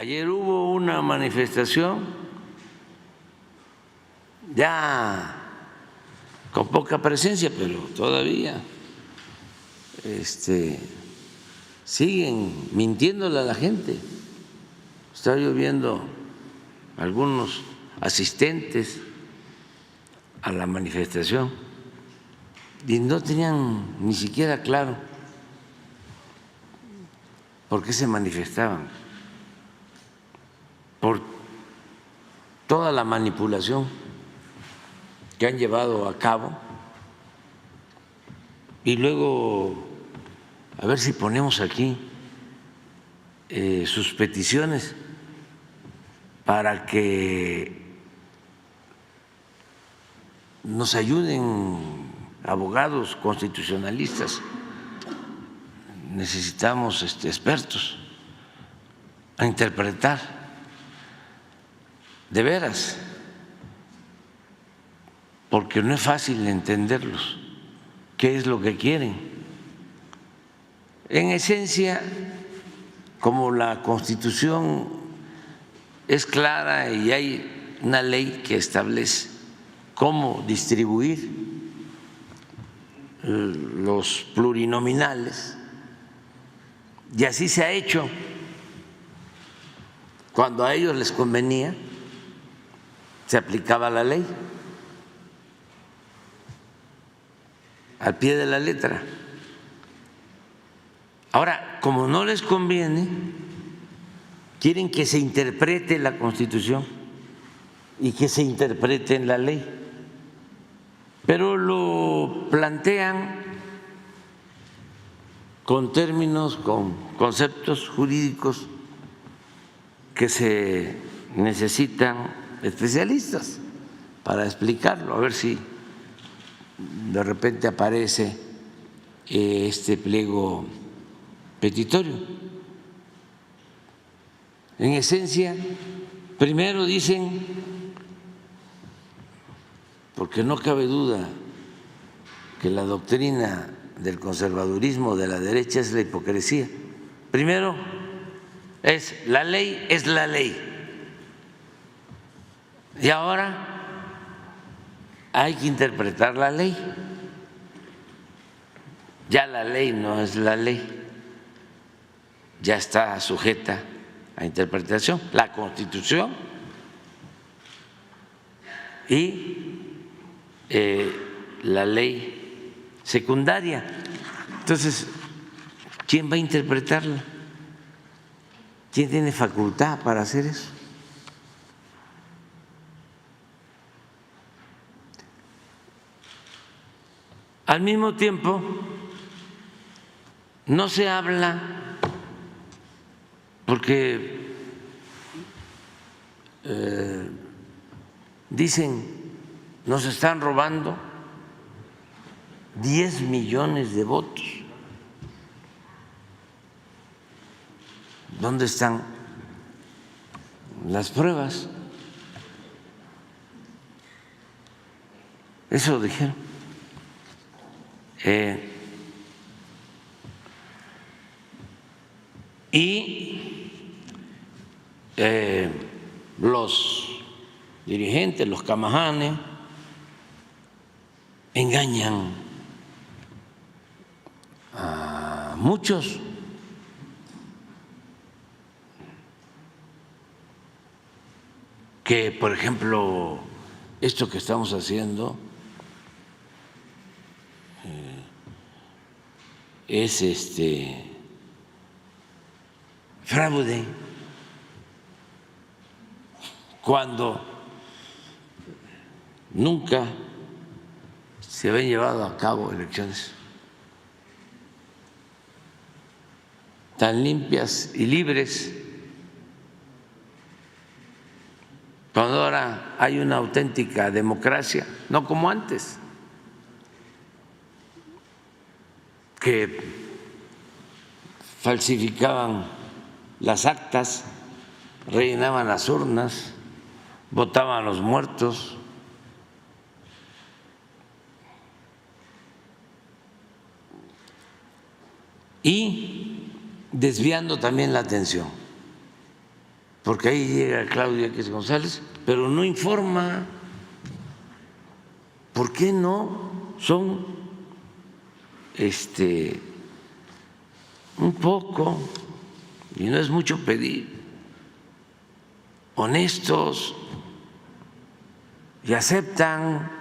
Ayer hubo una manifestación ya con poca presencia, pero todavía siguen mintiéndole a la gente. Estaba yo viendo algunos asistentes a la manifestación y no tenían ni siquiera claro por qué se manifestaban, por toda la manipulación que han llevado a cabo. Y luego, a ver si ponemos aquí sus peticiones para que nos ayuden abogados constitucionalistas. Necesitamos expertos a interpretar de veras, porque no es fácil entenderlos, qué es lo que quieren. En esencia, como la Constitución es clara y hay una ley que establece cómo distribuir los plurinominales, y así se ha hecho cuando a ellos les convenía, se aplicaba la ley al pie de la letra. Ahora, como no les conviene, quieren que se interprete la Constitución y que se interprete en la ley, pero lo plantean con términos, con conceptos jurídicos que se necesitan especialistas para explicarlo. A ver si de repente aparece este pliego petitorio. En esencia, primero dicen, porque no cabe duda que la doctrina del conservadurismo de la derecha es la hipocresía. Primero es la ley, y ahora hay que interpretar la ley. Ya la ley no es la ley, ya está sujeta a interpretación, la Constitución y la ley secundaria. Entonces, ¿quién va a interpretarla? ¿Quién tiene facultad para hacer eso? Al mismo tiempo, no se habla porque dicen, nos están robando 10 millones de votos. ¿Dónde están las pruebas? Eso dijeron. Los dirigentes, los camajanes, engañan a muchos. Que, por ejemplo, esto que estamos haciendo es fraude, cuando nunca se habían llevado a cabo elecciones tan limpias y libres, cuando ahora hay una auténtica democracia, no como antes, que falsificaban las actas, rellenaban las urnas, votaban a los muertos. Y desviando también la atención. porque ahí llega Claudia X González, pero no informa. ¿Por qué no son un poco, y no es mucho pedir, honestos y aceptan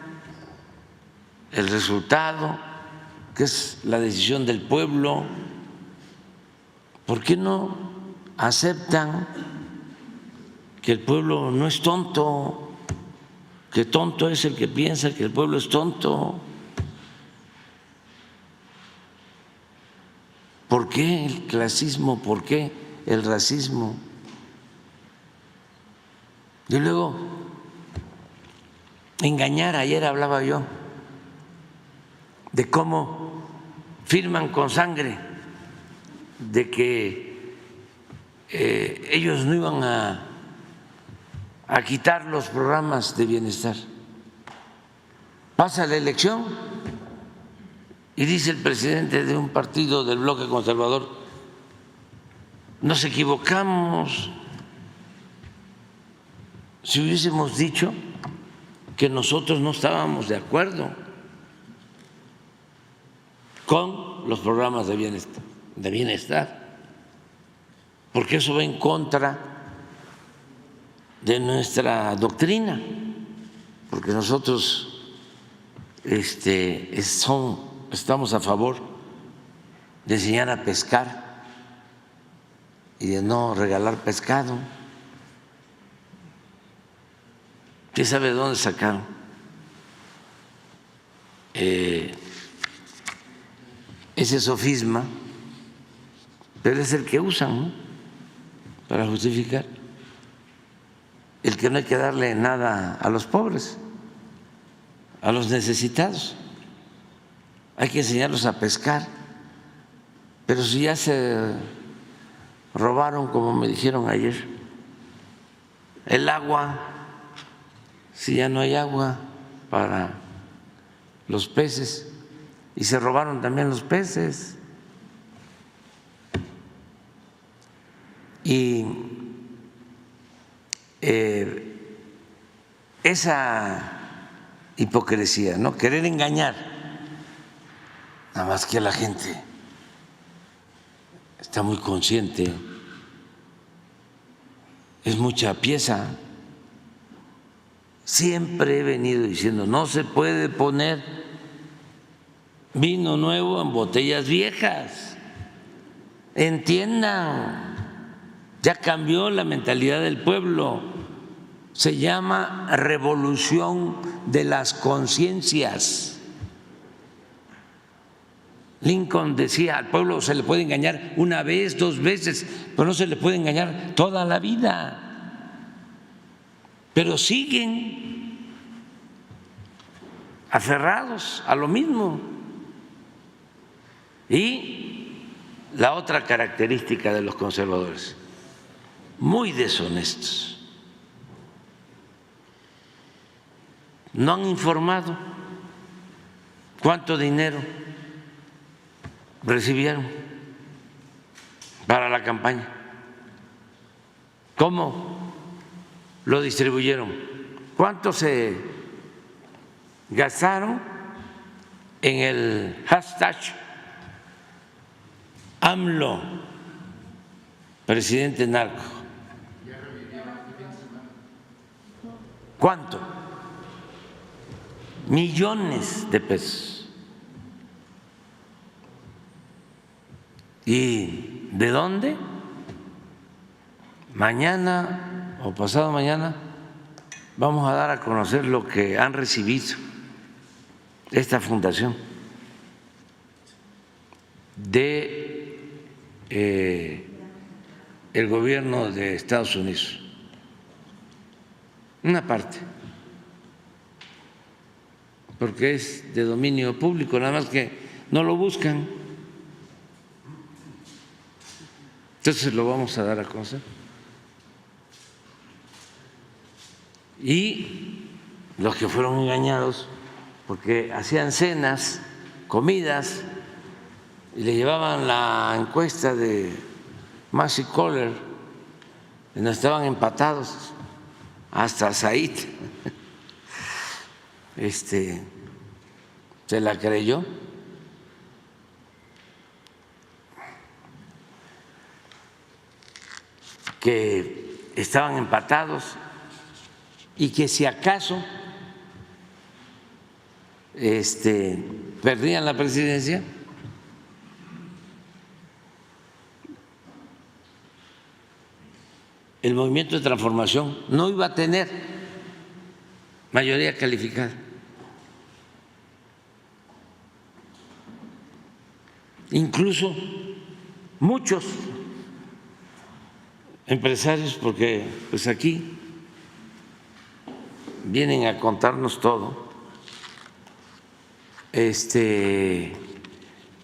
el resultado, que es la decisión del pueblo? ¿Por qué no aceptan que el pueblo no es tonto, que tonto es el que piensa que el pueblo es tonto? ¿Por qué el clasismo? ¿Por qué el racismo? Y luego, engañar. Ayer hablaba yo de cómo firman con sangre de que ellos no iban a quitar los programas de bienestar. Pasa la elección y dice el presidente de un partido del bloque conservador: nos equivocamos. Si hubiésemos dicho que nosotros no estábamos de acuerdo con los programas de bienestar, porque eso va en contra de nuestra doctrina, porque nosotros estamos a favor de enseñar a pescar y de no regalar pescado. ¿Quién sabe de dónde sacaron ese sofisma? Pero es el que usan, ¿no?, para justificar el que no hay que darle nada a los pobres, a los necesitados. Hay que enseñarlos a pescar. Pero si ya se robaron, como me dijeron ayer, el agua, si ya no hay agua para los peces, y se robaron también los peces. Y esa hipocresía, ¿no?, querer engañar, nada más que la gente está muy consciente, es mucha pieza. Siempre he venido diciendo: no se puede poner vino nuevo en botellas viejas. Entiendan, ya cambió la mentalidad del pueblo. Se llama revolución de las conciencias. Lincoln decía: al pueblo se le puede engañar una vez, 2 veces, pero no se le puede engañar toda la vida. Pero siguen aferrados a lo mismo. Y la otra característica de los conservadores: muy deshonestos. No han informado cuánto dinero recibieron para la campaña, cómo lo distribuyeron, cuánto se gastaron en el hashtag AMLO, presidente narco. ¿Cuánto? Millones de pesos. ¿Y de dónde? Mañana o pasado mañana vamos a dar a conocer lo que han recibido esta fundación de el gobierno de Estados Unidos. Una parte, porque es de dominio público, nada más que no lo buscan. Entonces lo vamos a dar a conocer. Y los que fueron engañados, porque hacían cenas, comidas, y le llevaban la encuesta de Massey Coller no estaban empatados, hasta Said se la creyó. Que estaban empatados y que si acaso perdían la presidencia, el Movimiento de Transformación no iba a tener mayoría calificada. Incluso muchos empresarios, porque pues aquí vienen a contarnos todo,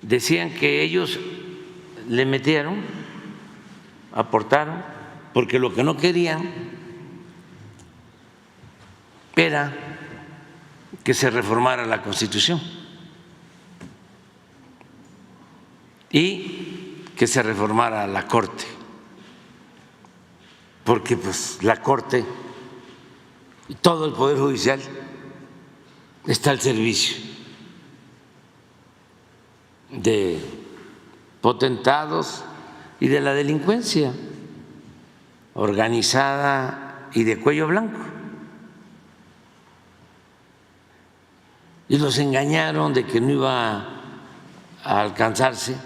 decían que ellos le metieron, aportaron, porque lo que no querían era que se reformara la Constitución y que se reformara la Corte, porque pues la Corte y todo el Poder Judicial está al servicio de potentados y de la delincuencia organizada y de cuello blanco. Y los engañaron de que no iba a alcanzarse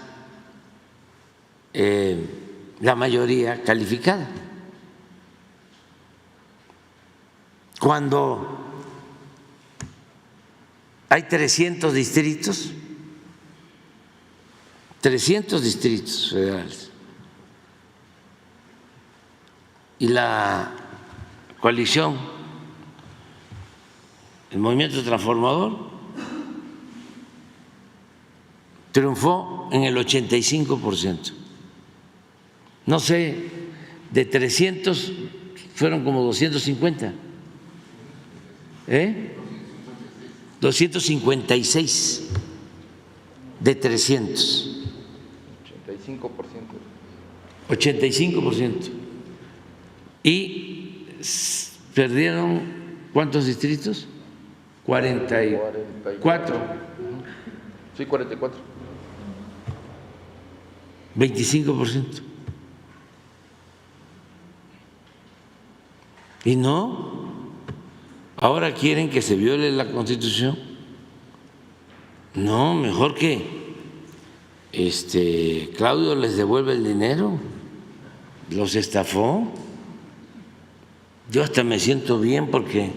la mayoría calificada. Cuando hay 300 distritos federales y la coalición, el Movimiento Transformador, triunfó en el 85%. No sé, de 300 fueron como 250. 256 de 300. 85%. Y perdieron, ¿cuántos distritos? 44. Sí, 44. 25%. Y no, ahora quieren que se viole la Constitución. No, mejor que Claudio les devuelve el dinero, los estafó. Yo hasta me siento bien porque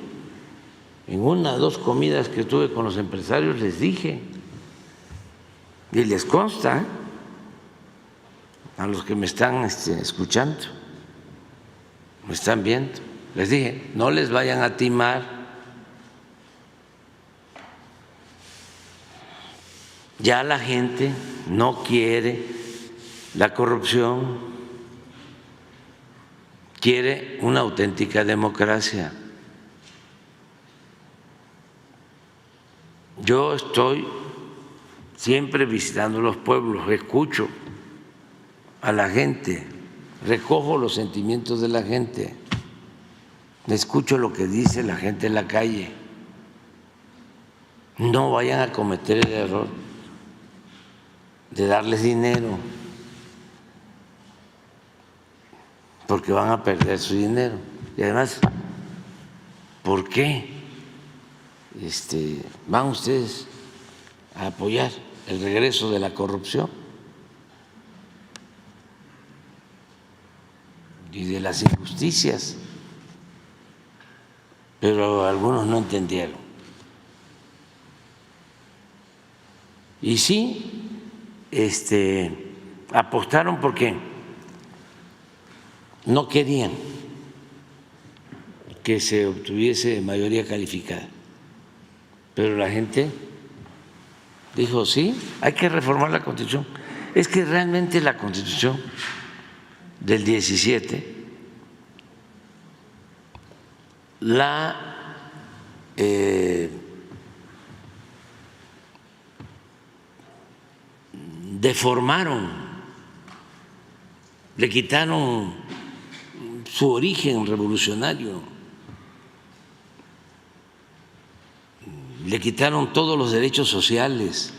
en una o dos comidas que tuve con los empresarios les dije, y les consta a los que me están escuchando, me están viendo, les dije, no les vayan a timar. Ya la gente no quiere la corrupción, quiere una auténtica democracia. Yo estoy siempre visitando los pueblos, escucho a la gente, recojo los sentimientos de la gente, escucho lo que dice la gente en la calle. No vayan a cometer el error de darles dinero, porque van a perder su dinero. Y además, ¿por qué van ustedes a apoyar el regreso de la corrupción y de las injusticias? Pero algunos no entendieron. Y sí, apostaron porque no querían que se obtuviese mayoría calificada, pero la gente dijo, sí, hay que reformar la Constitución. Es que realmente la Constitución del 17 la deformaron, le quitaron su origen revolucionario. Le quitaron todos los derechos sociales,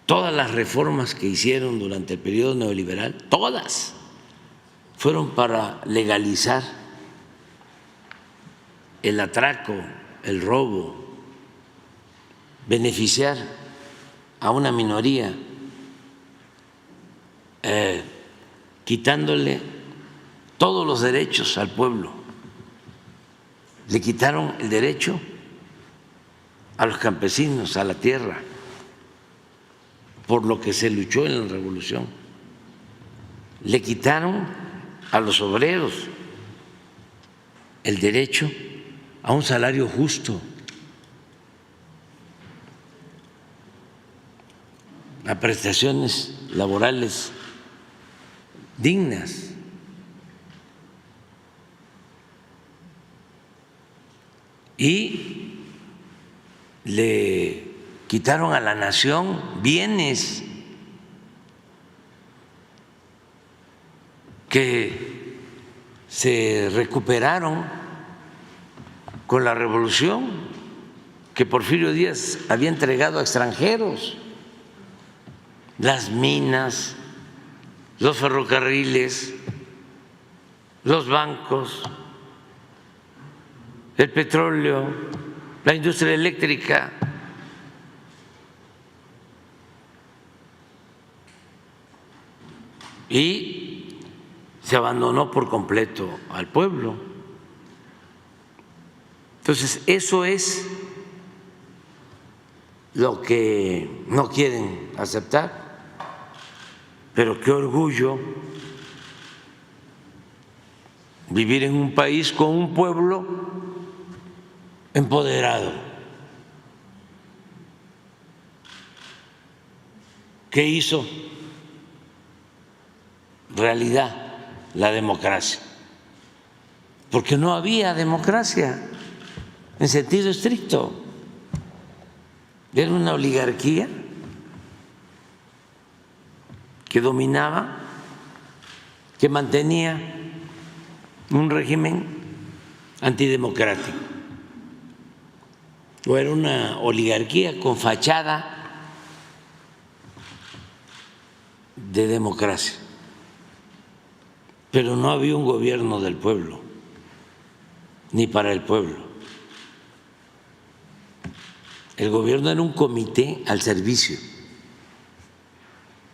todas las reformas que hicieron durante el periodo neoliberal, todas fueron para legalizar el atraco, el robo, beneficiar a una minoría, quitándole todos los derechos al pueblo. Le quitaron el derecho a los campesinos, a la tierra, por lo que se luchó en la revolución. Le quitaron a los obreros el derecho a un salario justo, a prestaciones laborales dignas. Y le quitaron a la nación bienes que se recuperaron con la revolución, que Porfirio Díaz había entregado a extranjeros: las minas, los ferrocarriles, los bancos, el petróleo, la industria eléctrica. Y se abandonó por completo al pueblo. Entonces, eso es lo que no quieren aceptar. Pero qué orgullo vivir en un país con un pueblo empoderado, que hizo realidad la democracia, porque no había democracia en sentido estricto, era una oligarquía que dominaba, que mantenía un régimen antidemocrático, o era una oligarquía con fachada de democracia, pero no había un gobierno del pueblo, ni para el pueblo. El gobierno era un comité al servicio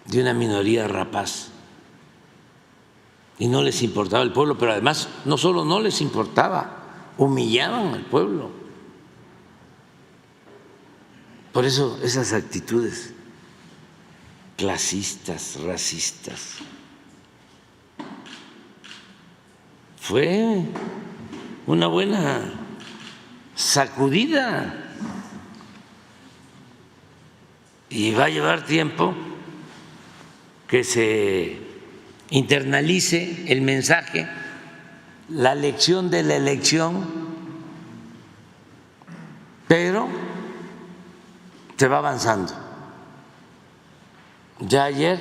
de una minoría rapaz y no les importaba el pueblo, pero además no solo no les importaba, humillaban al pueblo. Por eso esas actitudes clasistas, racistas, fue una buena sacudida y va a llevar tiempo que se internalice el mensaje, la lección de la elección, pero se va avanzando. Ya ayer,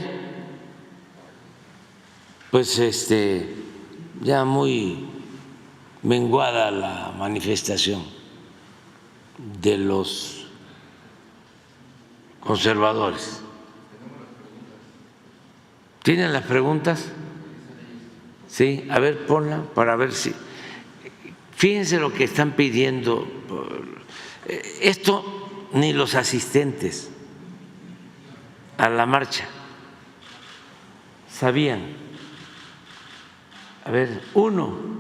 pues ya muy menguada la manifestación de los conservadores. ¿Tienen las preguntas? Sí, a ver, ponla para ver si. Fíjense lo que están pidiendo. Esto ni los asistentes a la marcha sabían. A ver, uno.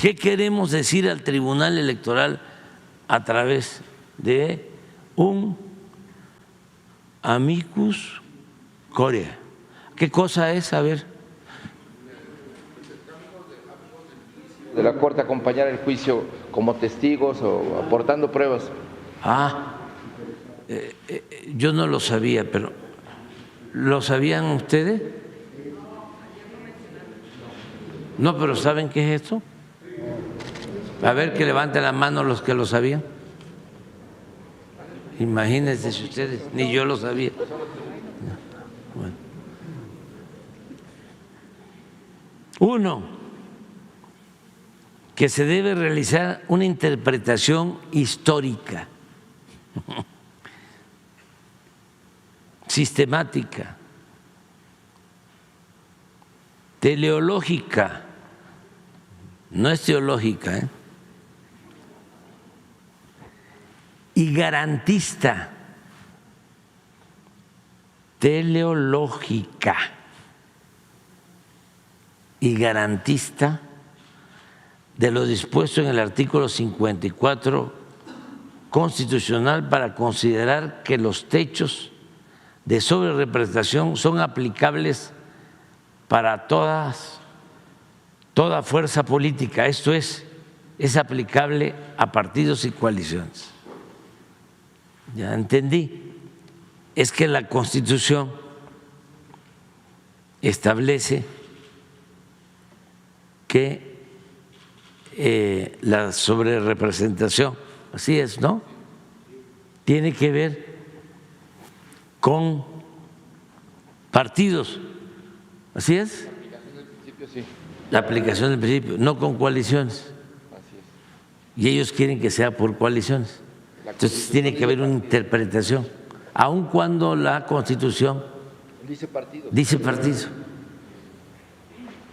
¿Qué queremos decir al Tribunal Electoral a través de un amicus curiae? ¿Qué cosa es? A ver. De la Corte acompañar el juicio como testigos o aportando pruebas. Yo no lo sabía, pero ¿lo sabían ustedes? No, pero ¿saben qué es esto? A ver, que levanten la mano los que lo sabían. Imagínense si ustedes, ni yo lo sabía. Bueno. Uno, que se debe realizar una interpretación histórica, sistemática, teleológica, no es teológica, y garantista, teleológica y garantista de lo dispuesto en el artículo 54 constitucional para considerar que los techos de sobrerepresentación son aplicables para toda fuerza política, esto es aplicable a partidos y coaliciones. Ya entendí, es que la Constitución establece que la sobrerepresentación, así es, ¿no? Tiene que ver con partidos, así es. La aplicación del principio, sí. La aplicación del principio, no con coaliciones. Así es. Y ellos quieren que sea por coaliciones. Entonces tiene que haber una interpretación, aun cuando la Constitución Dice partido. dice partido.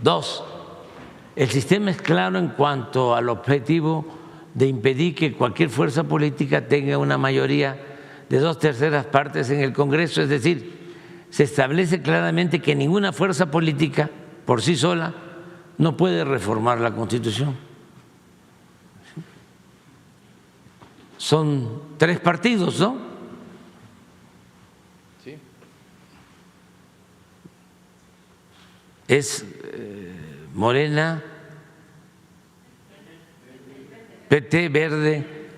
Dos, el sistema es claro en cuanto al objetivo de impedir que cualquier fuerza política tenga una mayoría de 2/3 partes en el Congreso, es decir, se establece claramente que ninguna fuerza política por sí sola no puede reformar la Constitución. Son 3 partidos, ¿no? Sí. Es Morena, PT, Verde,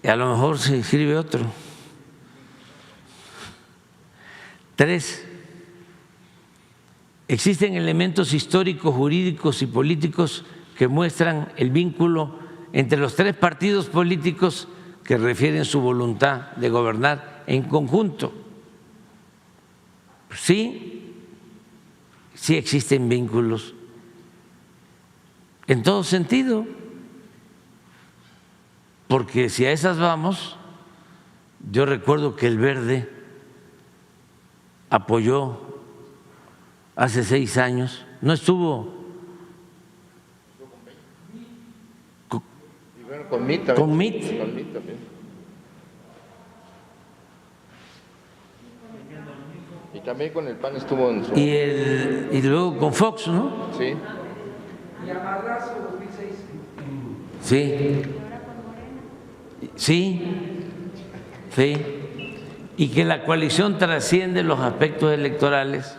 y a lo mejor se inscribe otro. 3. Existen elementos históricos, jurídicos y políticos que muestran el vínculo entre los 3 partidos políticos que refieren su voluntad de gobernar en conjunto. Sí existen vínculos en todo sentido, porque si a esas vamos, yo recuerdo que el Verde apoyó hace 6 años, no estuvo Con MIT también. con MIT. Con MIT también. Y también con el PAN estuvo en su... y luego con Fox, ¿no? Sí. Sí. Sí. Sí. Y que la coalición trasciende los aspectos electorales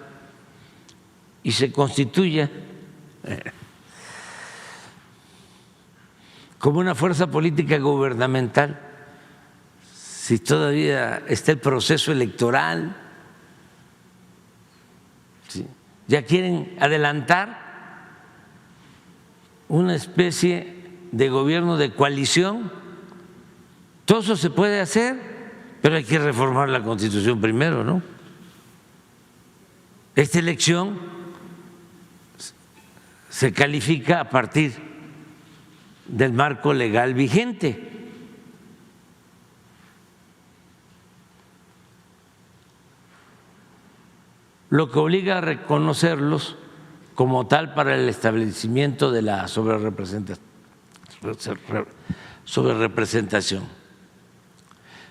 y se constituya como una fuerza política gubernamental, si todavía está el proceso electoral. ¿Sí? Ya quieren adelantar una especie de gobierno de coalición. Todo eso se puede hacer, pero hay que reformar la Constitución primero, ¿no? Esta elección se califica a partir del marco legal vigente. Lo que obliga a reconocerlos como tal para el establecimiento de la sobrerepresentación.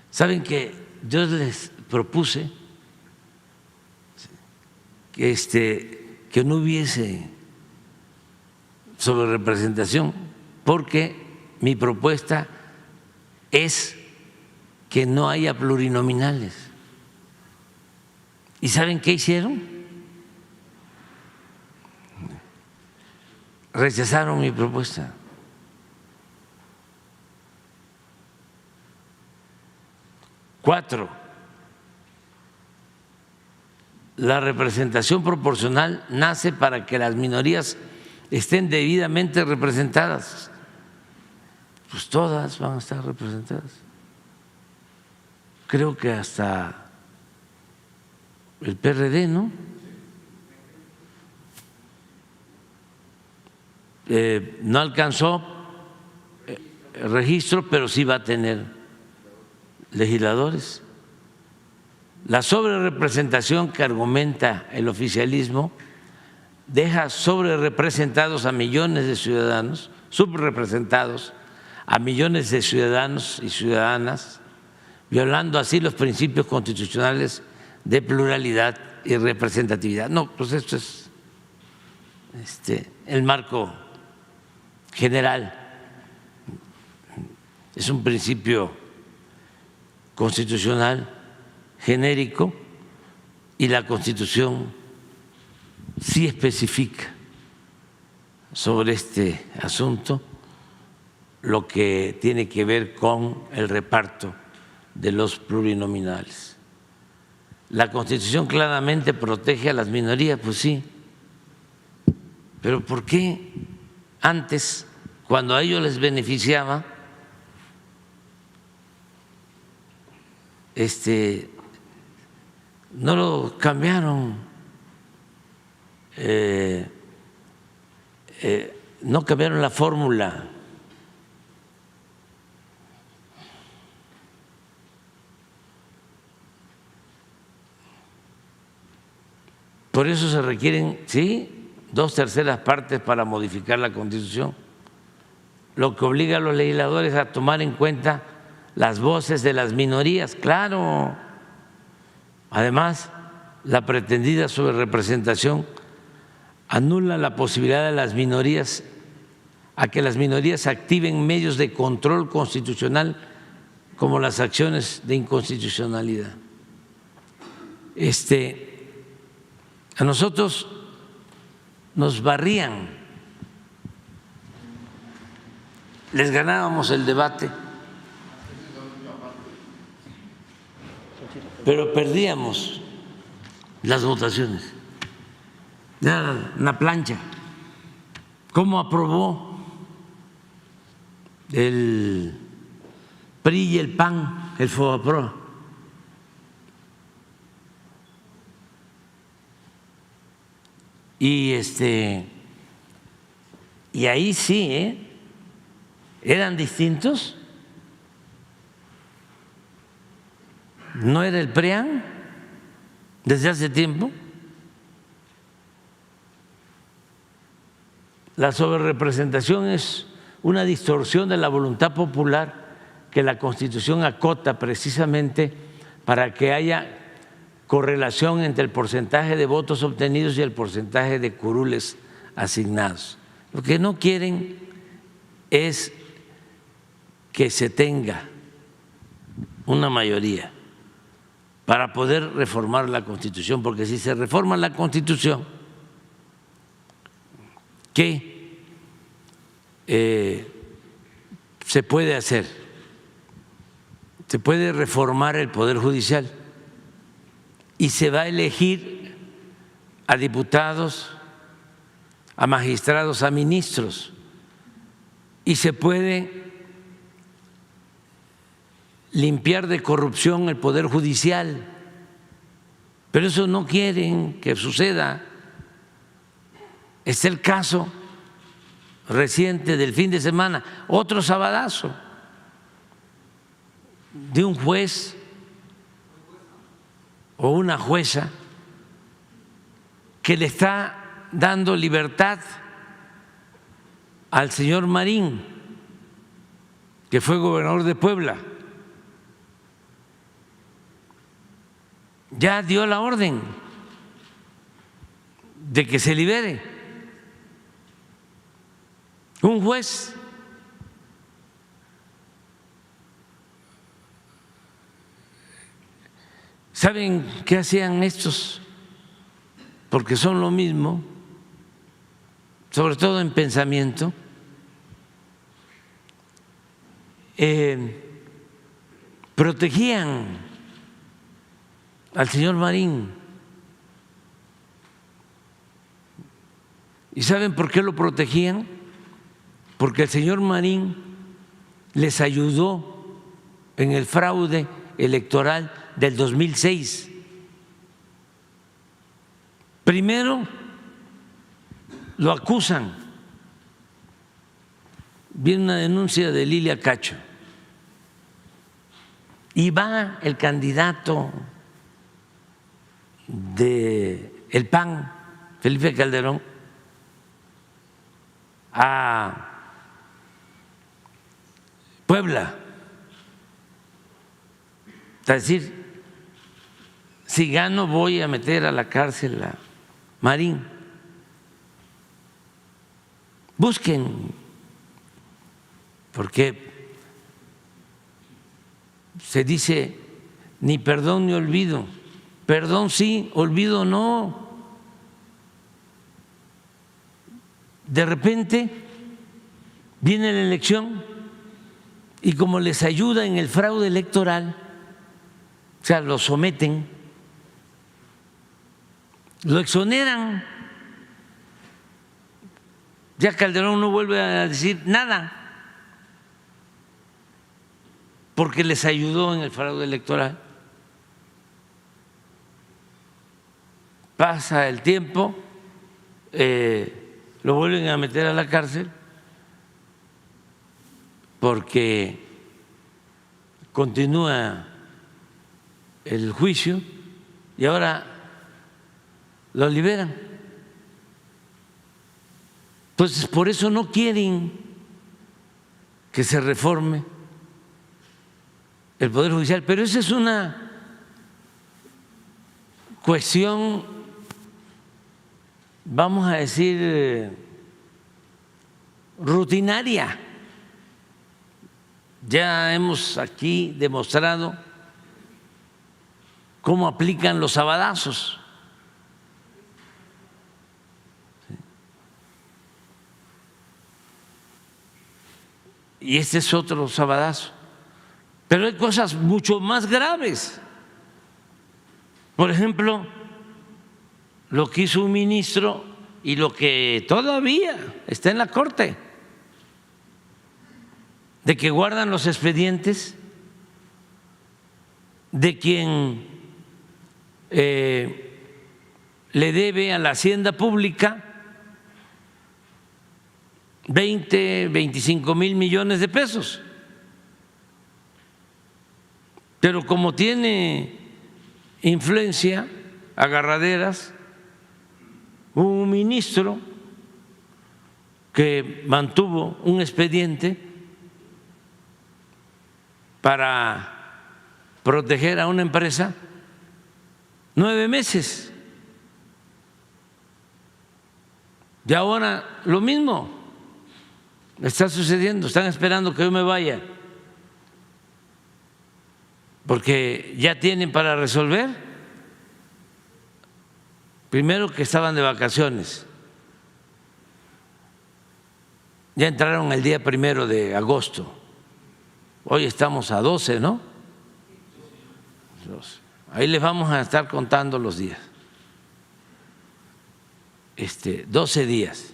Saben que yo les propuse que no hubiese sobrerepresentación, porque mi propuesta es que no haya plurinominales. ¿Y saben qué hicieron? Rechazaron mi propuesta. Cuatro, la representación proporcional nace para que las minorías estén debidamente representadas. Pues todas van a estar representadas. creo que hasta el PRD, ¿no? No alcanzó registro, pero sí va a tener legisladores. La sobrerepresentación que argumenta el oficialismo deja sobrerepresentados a millones de ciudadanos, subrepresentados a millones de ciudadanos y ciudadanas, violando así los principios constitucionales de pluralidad y representatividad. No, pues esto es el marco general, es un principio constitucional genérico y la Constitución sí especifica sobre este asunto lo que tiene que ver con el reparto de los plurinominales. La Constitución claramente protege a las minorías, pues sí, pero ¿por qué antes, cuando a ellos les beneficiaba, no lo cambiaron? No cambiaron la fórmula. Por eso se requieren, sí, 2/3 partes para modificar la Constitución, lo que obliga a los legisladores a tomar en cuenta las voces de las minorías, claro. Además, la pretendida sobrerepresentación anula la posibilidad de las minorías a que las minorías activen medios de control constitucional como las acciones de inconstitucionalidad. A nosotros nos barrían, les ganábamos el debate, pero perdíamos las votaciones. Era una plancha. ¿Cómo aprobó el PRI y el PAN el FOBAPROA? Y ahí sí, eran distintos. No era el PRIAN desde hace tiempo. La sobrerepresentación es una distorsión de la voluntad popular que la Constitución acota precisamente para que haya correlación entre el porcentaje de votos obtenidos y el porcentaje de curules asignados. Lo que no quieren es que se tenga una mayoría para poder reformar la Constitución, porque si se reforma la Constitución, ¿qué se puede hacer? Se puede reformar el Poder Judicial y se va a elegir a diputados, a magistrados, a ministros, y se puede limpiar de corrupción el Poder Judicial, pero eso no quieren que suceda. Es el caso reciente del fin de semana, otro sabadazo de un juez o una jueza que le está dando libertad al señor Marín, que fue gobernador de Puebla. Ya dio la orden de que se libere un juez. ¿Saben qué hacían estos? Porque son lo mismo, sobre todo en pensamiento. Protegían al señor Marín. ¿Y saben por qué lo protegían? Porque el señor Marín les ayudó en el fraude electoral del 2006. Primero lo acusan, viene una denuncia de Lilia Cacho y va el candidato del PAN, Felipe Calderón, a Puebla, es decir, si gano voy a meter a la cárcel a Marín. Busquen, porque se dice ni perdón ni olvido. Perdón sí, olvido no. De repente viene la elección y como les ayuda en el fraude electoral, o sea, lo someten, lo exoneran. Ya Calderón no vuelve a decir nada porque les ayudó en el fraude electoral. Pasa el tiempo, lo vuelven a meter a la cárcel porque continúa el juicio y ahora lo liberan. Entonces, por eso no quieren que se reforme el Poder Judicial, pero esa es una cuestión, vamos a decir, rutinaria. Ya hemos aquí demostrado cómo aplican los sabadazos. Y este es otro sabadazo. Pero hay cosas mucho más graves. Por ejemplo, lo que hizo un ministro y lo que todavía está en la Corte, de que guardan los expedientes de quien le debe a la hacienda pública 20, 25 mil millones de pesos. Pero como tiene influencia, agarraderas, hubo un ministro que mantuvo un expediente para proteger a una empresa 9 meses. Y ahora lo mismo está sucediendo, están esperando que yo me vaya, porque ya tienen para resolver. Primero que estaban de vacaciones, ya entraron el día 1 de agosto, hoy estamos a 12, ¿no? Ahí les vamos a estar contando los días, 12 días,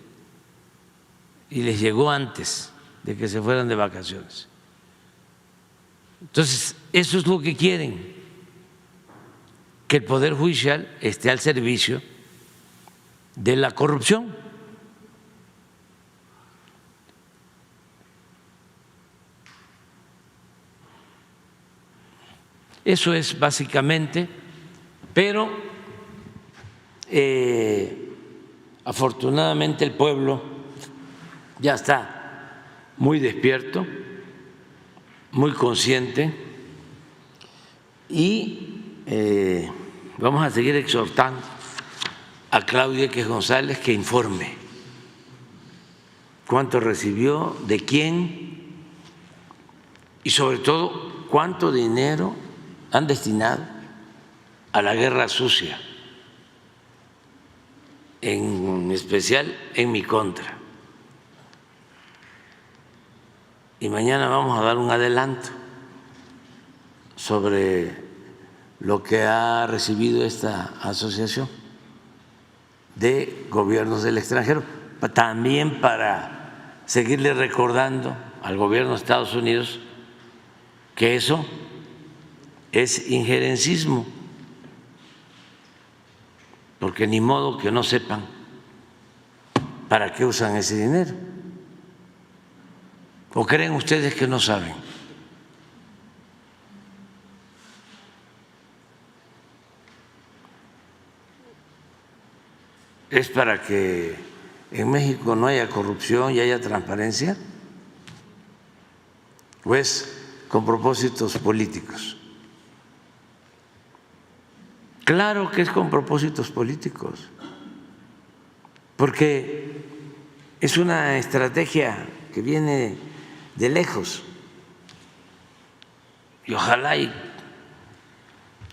y les llegó antes de que se fueran de vacaciones. Entonces, eso es lo que quieren, que el Poder Judicial esté al servicio de la corrupción. Eso es básicamente, pero afortunadamente el pueblo ya está muy despierto, muy consciente, y vamos a seguir exhortando a Claudia X González que informe cuánto recibió, de quién y sobre todo cuánto dinero han destinado a la guerra sucia, en especial en mi contra. Y mañana vamos a dar un adelanto sobre lo que ha recibido esta asociación de gobiernos del extranjero, también para seguirle recordando al gobierno de Estados Unidos que eso es injerencismo, porque ni modo que no sepan para qué usan ese dinero. ¿O creen ustedes que no saben? ¿Es para que en México no haya corrupción y haya transparencia? ¿O es con propósitos políticos? Claro que es con propósitos políticos, porque es una estrategia que viene de lejos y ojalá y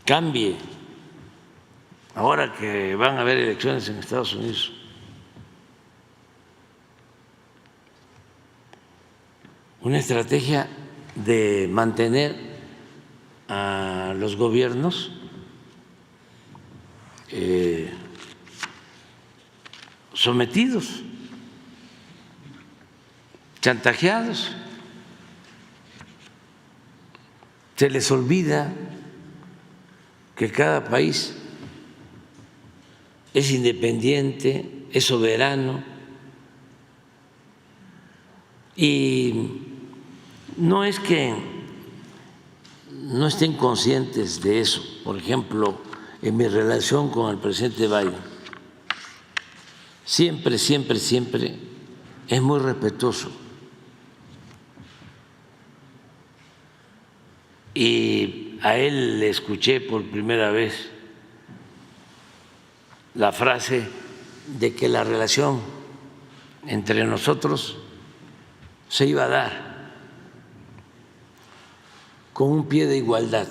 cambie ahora que van a haber elecciones en Estados Unidos. Una estrategia de mantener a los gobiernos sometidos, chantajeados. Se les olvida que cada país es independiente, es soberano y no es que no estén conscientes de eso. Por ejemplo, en mi relación con el presidente Biden, siempre es muy respetuoso. Y a él le escuché por primera vez la frase de que la relación entre nosotros se iba a dar con un pie de igualdad.